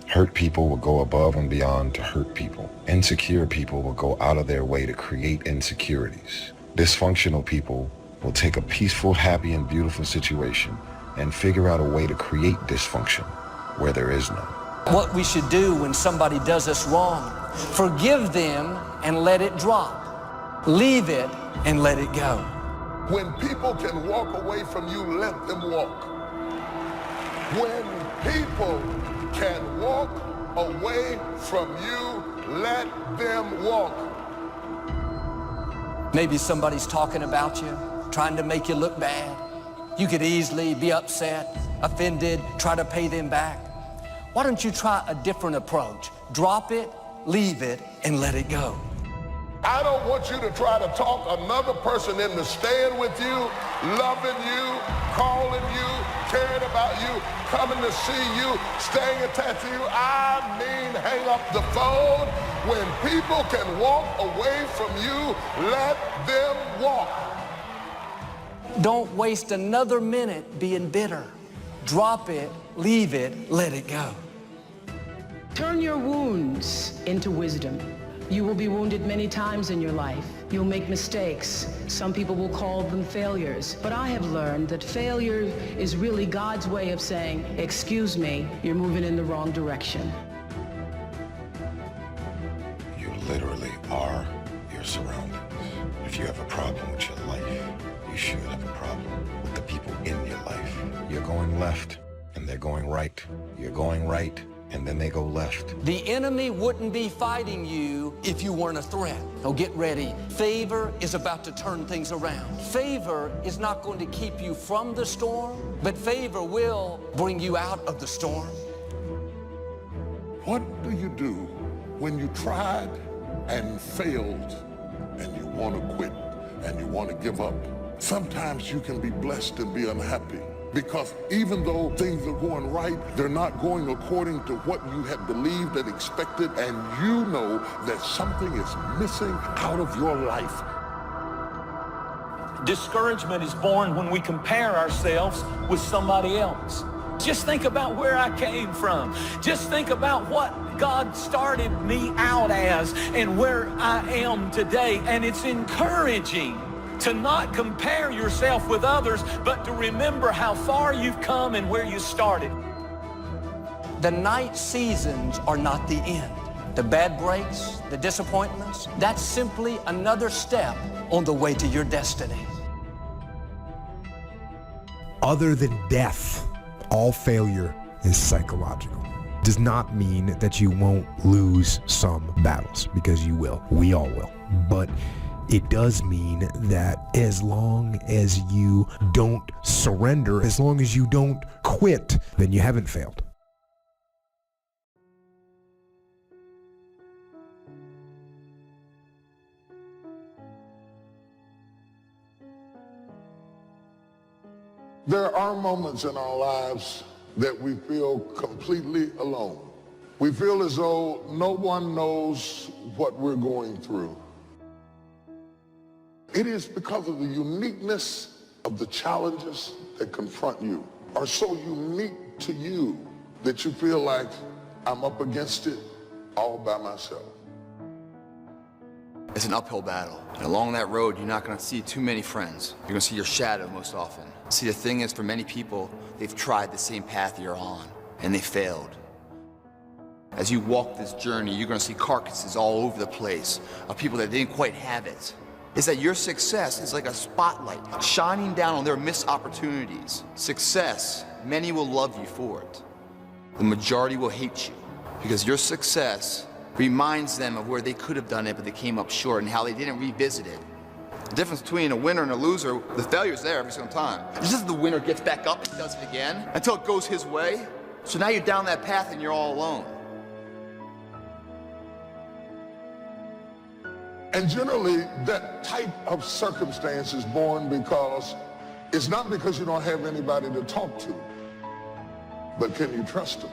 Hurt people will go above and beyond to hurt people. Insecure people will go out of their way to create insecurities. Dysfunctional people will take a peaceful, happy, and beautiful situation and figure out a way to create dysfunction where there is none. What we should do when somebody does us wrong, forgive them and let it drop. Leave it and let it go. When people can walk away from you, let them walk. When people can walk away from you, let them walk. Maybe somebody's talking about you, trying to make you look bad. You could easily be upset, offended, try to pay them back. Why don't you try a different approach? Drop it, leave it, and let it go. I don't want you to try to talk another person into staying with you, loving you, calling you, caring about you, coming to see you, staying attached to you. I mean, hang up the phone. When people can walk away from you, let them walk. Don't waste another minute being bitter. Drop it, leave it, let it go. Turn your wounds into wisdom. You will be wounded many times in your life. You'll make mistakes. Some people will call them failures. But I have learned that failure is really God's way of saying, excuse me, you're moving in the wrong direction. You literally are your surroundings. If you have a problem with your life, you should have a problem with the people in your life. You're going left, and they're going right. You're going right, and then they go left. The enemy wouldn't be fighting you if you weren't a threat. So get ready. Favor is about to turn things around. Favor is not going to keep you from the storm, but favor will bring you out of the storm. What do you do when you tried and failed and you want to quit and you want to give up? Sometimes you can be blessed and be unhappy. Because even though things are going right, they're not going according to what you had believed and expected, and you know that something is missing out of your life. Discouragement is born when we compare ourselves with somebody else. Just think about where I came from. Just think about what God started me out as and where I am today. And it's encouraging to not compare yourself with others, but to remember how far you've come and where you started. The night seasons are not the end. The bad breaks, the disappointments, that's simply another step on the way to your destiny. Other than death, all failure is psychological. Does not mean that you won't lose some battles, because you will. We all will. But it does mean that as long as you don't surrender, as long as you don't quit, then you haven't failed. There are moments in our lives that we feel completely alone. We feel as though no one knows what we're going through. It is because of the uniqueness of the challenges that confront you are so unique to you that you feel like I'm up against it all by myself. It's an uphill battle. And along that road, you're not going to see too many friends. You're going to see your shadow most often. See, the thing is, for many people, they've tried the same path you're on, and they failed. As you walk this journey, you're going to see carcasses all over the place of people that didn't quite have it. Is that your success is like a spotlight shining down on their missed opportunities. Success, many will love you for it. The majority will hate you because your success reminds them of where they could have done it, but they came up short and how they didn't revisit it. The difference between a winner and a loser, the failure's there every single time. It's just the winner gets back up and does it again until it goes his way. So now you're down that path and you're all alone. And generally, that type of circumstance is born because it's not because you don't have anybody to talk to, but can you trust them?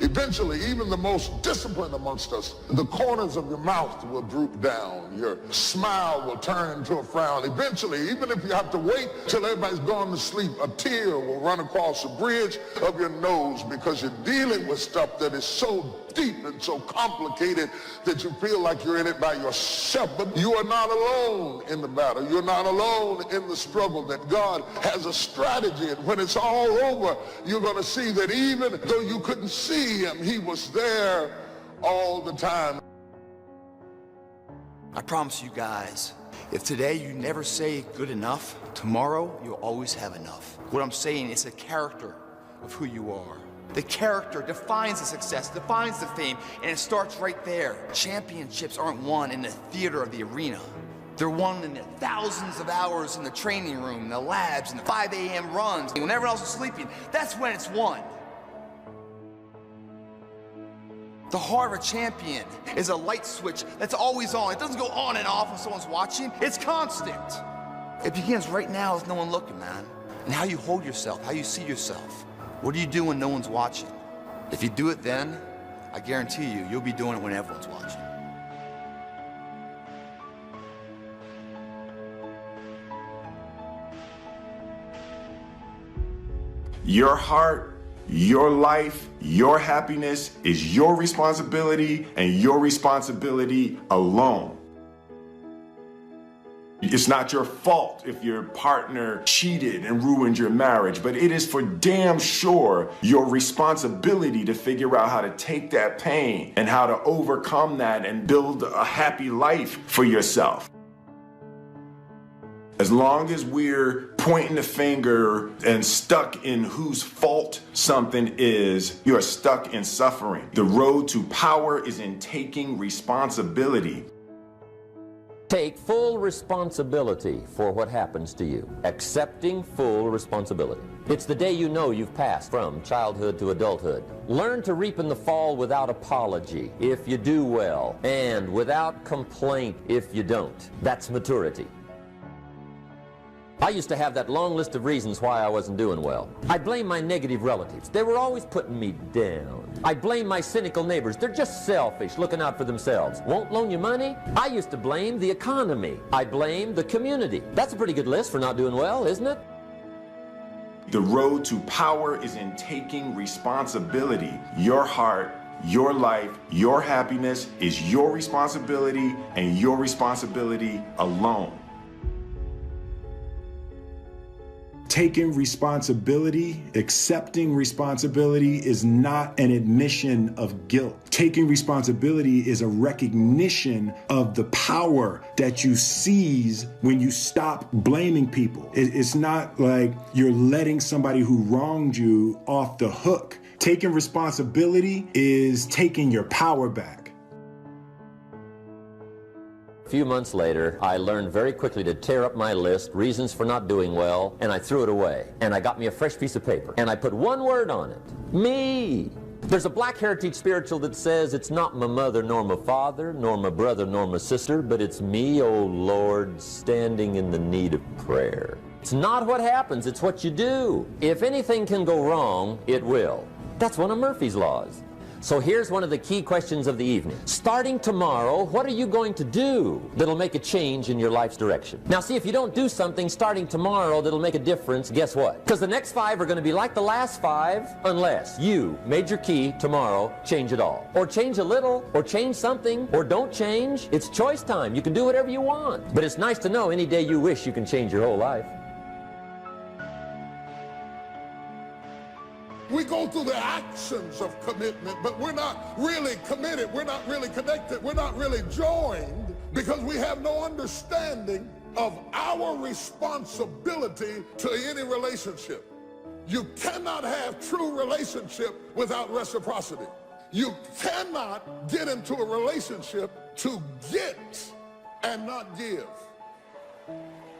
Eventually, even the most disciplined amongst us, the corners of your mouth will droop down. Your smile will turn into a frown. Eventually, even if you have to wait till everybody's gone to sleep, a tear will run across the bridge of your nose because you're dealing with stuff that is so deep and so complicated that you feel like you're in it by yourself. But you are not alone in the battle. You're not alone in the struggle, that God has a strategy. And when it's all over, you're going to see that even though you couldn't see him, he was there all the time. I promise you guys, if today you never say good enough, tomorrow you'll always have enough. What I'm saying is the character of who you are. The character defines the success, defines the fame, and it starts right there. Championships aren't won in the theater of the arena. They're won in the thousands of hours in the training room, the labs, and the 5 a.m. runs. When everyone else is sleeping, that's when it's won. The heart of a champion is a light switch that's always on. It doesn't go on and off when someone's watching. It's constant. It begins right now with no one looking, man. And how you hold yourself, how you see yourself. What do you do when no one's watching? If you do it then, I guarantee you, you'll be doing it when everyone's watching. Your heart, your life, your happiness is your responsibility and your responsibility alone. It's not your fault if your partner cheated and ruined your marriage, but it is for damn sure your responsibility to figure out how to take that pain and how to overcome that and build a happy life for yourself. As long as we're pointing the finger and stuck in whose fault something is, you are stuck in suffering. The road to power is in taking responsibility. Take full responsibility for what happens to you. Accepting full responsibility. It's the day you know you've passed from childhood to adulthood. Learn to reap in the fall without apology if you do well, and without complaint if you don't. That's maturity. I used to have that long list of reasons why I wasn't doing well. I blame my negative relatives. They were always putting me down. I blame my cynical neighbors. They're just selfish, looking out for themselves. Won't loan you money? I used to blame the economy. I blamed the community. That's a pretty good list for not doing well, isn't it? The road to power is in taking responsibility. Your heart, your life, your happiness is your responsibility and your responsibility alone. Taking responsibility, accepting responsibility is not an admission of guilt. Taking responsibility is a recognition of the power that you seize when you stop blaming people. It's not like you're letting somebody who wronged you off the hook. Taking responsibility is taking your power back. A few months later, I learned very quickly to tear up my list, reasons for not doing well, and I threw it away. And I got me a fresh piece of paper, and I put one word on it: me. There's a Black Heritage spiritual that says, it's not my mother nor my father, nor my brother nor my sister, but it's me, oh Lord, standing in the need of prayer. It's not what happens, it's what you do. If anything can go wrong, it will. That's one of Murphy's laws. So here's one of the key questions of the evening. Starting tomorrow, what are you going to do that'll make a change in your life's direction? Now see, if you don't do something starting tomorrow that'll make a difference, guess what? Because the next 5 are going to be like the last 5 unless you, major key, tomorrow, change it all. Or change a little, or change something, or don't change. It's choice time. You can do whatever you want. But it's nice to know any day you wish you can change your whole life. We go through the actions of commitment, but we're not really committed. We're not really connected. We're not really joined because we have no understanding of our responsibility to any relationship. You cannot have true relationship without reciprocity. You cannot get into a relationship to get and not give.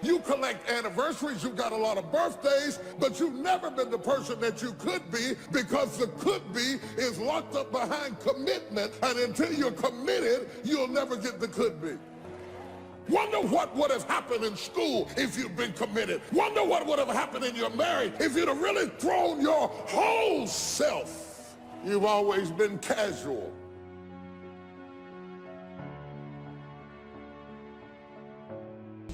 You collect anniversaries, you've got a lot of birthdays, but you've never been the person that you could be because the could be is locked up behind commitment, and until you're committed, you'll never get the could be. Wonder what would have happened in school if you'd been committed. Wonder what would have happened in your marriage if you'd have really thrown your whole self You've always been casual.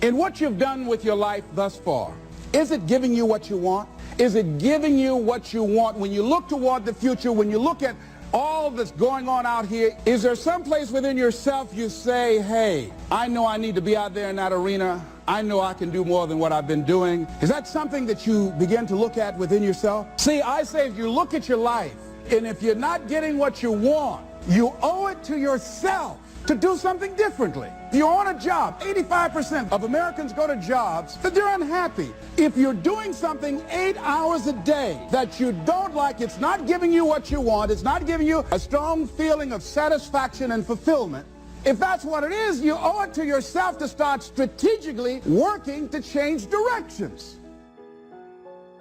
In what you've done with your life thus far, is it giving you what you want? Is it giving you what you want? When you look toward the future, when you look at all that's going on out here, is there some place within yourself you say, hey, I know I need to be out there in that arena. I know I can do more than what I've been doing. Is that something that you begin to look at within yourself? See, I say if you look at your life, and if you're not getting what you want, you owe it to yourself to do something differently. If you're on a job, 85% of Americans go to jobs that they're unhappy. If you're doing something 8 hours a day that you don't like, it's not giving you what you want, it's not giving you a strong feeling of satisfaction and fulfillment. If that's what it is, you owe it to yourself to start strategically working to change directions.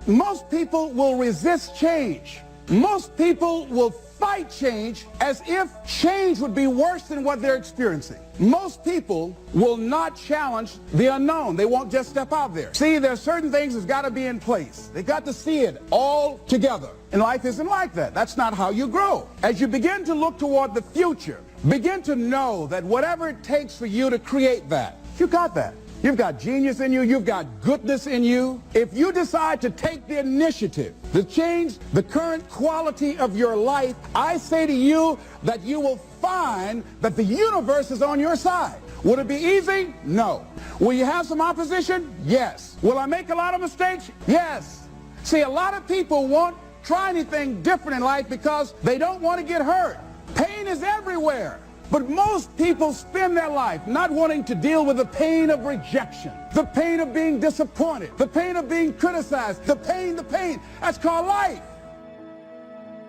Most people will resist change. Most people will fight change as if change would be worse than what they're experiencing. Most people will not challenge the unknown. They won't just step out there. See, there are certain things that's got to be in place. They got to see it all together. And life isn't like that. That's not how you grow. As you begin to look toward the future, begin to know that whatever it takes for you to create that, you got that. You've got genius in you. You've got goodness in you. If you decide to take the initiative to change the current quality of your life, I say to you that you will find that the universe is on your side. Will it be easy? No. Will you have some opposition? Yes. Will I make a lot of mistakes? Yes. See, a lot of people won't try anything different in life because they don't want to get hurt. Pain is everywhere. But most people spend their life not wanting to deal with the pain of rejection, the pain of being disappointed, the pain of being criticized, the pain. That's called life.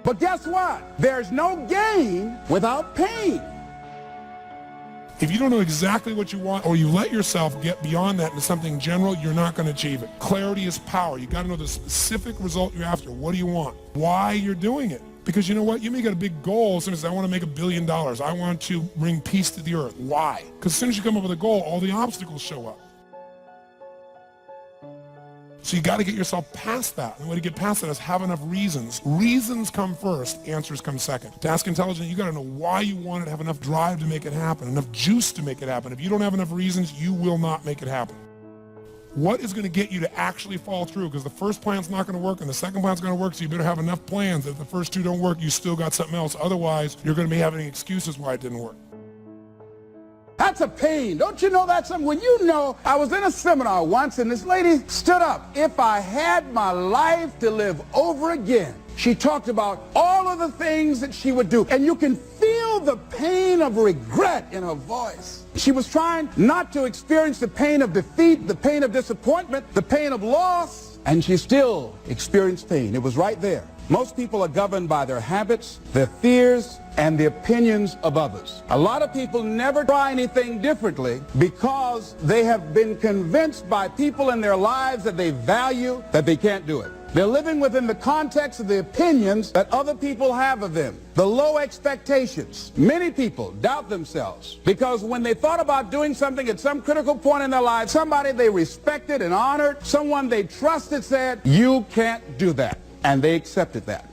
But guess what? There's no gain without pain. If you don't know exactly what you want, or you let yourself get beyond that into something general, you're not going to achieve it. Clarity is power. You got to know the specific result you're after. What do you want? Why you're doing it? Because you know what? You may get a big goal as soon as I want to make $1 billion. I want to bring peace to the earth. Why? Because as soon as you come up with a goal, all the obstacles show up. So you got to get yourself past that. And the way to get past that is have enough reasons. Reasons come first, answers come second. To ask intelligent, you got to know why you want it, have enough drive to make it happen, enough juice to make it happen. If you don't have enough reasons, you will not make it happen. What is going to get you to actually fall through? Because the first plan's not going to work and the second plan's going to work, so you better have enough plans that if the first two don't work, you still got something else. Otherwise, you're going to be having excuses why it didn't work. That's a pain. Don't you know that's something? When you know, I was in a seminar once and this lady stood up. If I had my life to live over again, she talked about all of the things that she would do. And you can feel the pain of regret in her voice. She was trying not to experience the pain of defeat, the pain of disappointment, the pain of loss, and she still experienced pain. It was right there. Most people are governed by their habits, their fears, and the opinions of others. A lot of people never try anything differently because they have been convinced by people in their lives that they value that they can't do it. They're living within the context of the opinions that other people have of them. The low expectations. Many people doubt themselves because when they thought about doing something at some critical point in their life, somebody they respected and honored, someone they trusted said, you can't do that. And they accepted that.